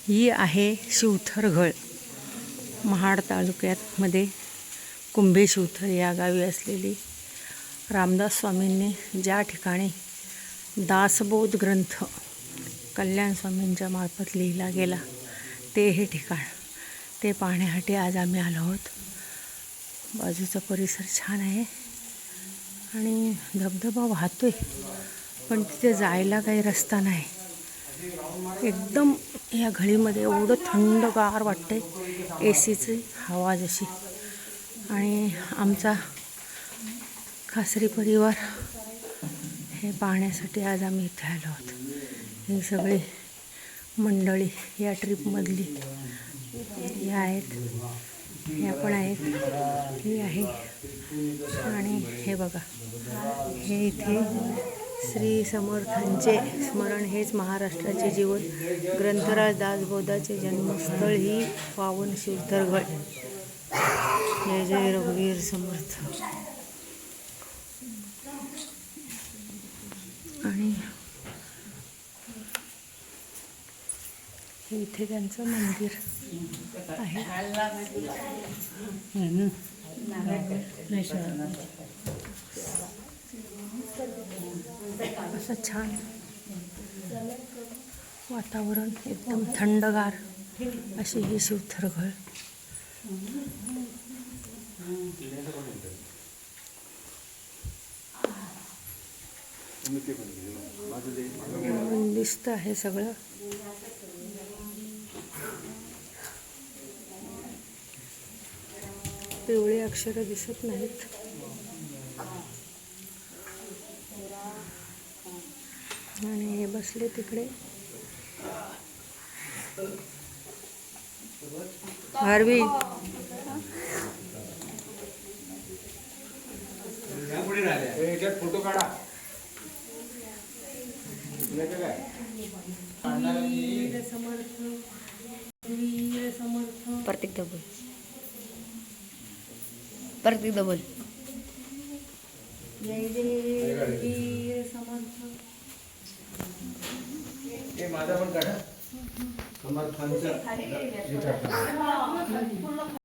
ही आहे शिवथरघळ, महाड तालुक्यात मध्ये कुंभे शिवथर या गावी असलेली रामदास स्वामींनी ज्या ठिकाणी दासबोध ग्रंथ कल्याण स्वामींच्या मार्फत लिहिला गेला ते हे ठिकाण, ते पाहण्यासाठी आज आम्ही आलो आहोत. बाजूचा परिसर छान आहे आणि धबधबा वाहतोय, पण तिथे जायला काही रस्ता नाही. एकदम या घळीमध्ये एवढं थंडगार वाटते, एसीची हवा जशी. आणि आमचा खासरी परिवार हे पाहण्यासाठी आज आम्ही इथे आलो आहोत. ही सगळी मंडळी या ट्रिपमधली ह्या आहेत, ह्या पण आहेत, ही आहे. आणि हे बघा, हे इथे श्री समर्थांचे स्मरण, हेच महाराष्ट्राचे जीवन, ग्रंथराज दासबोधाचे जन्मस्थळ ही पावन शिवथरघळ. जय जय रघुवीर समर्थ. आणि हे इथे त्यांचं मंदिर आहे. असं छान वातावरण, एकदम थंडगार अशी ही शिवथरघळ. दिसतं आहे सगळं. पिवळी अक्षरं दिसत नाहीत. आणि हे बसले तिकडे. हार्वी फोटो काढा. प्रत्येक डबल, प्रत्येक डबल. जय जय वीर समर्थ. माझा पण काढा समर्थांचा.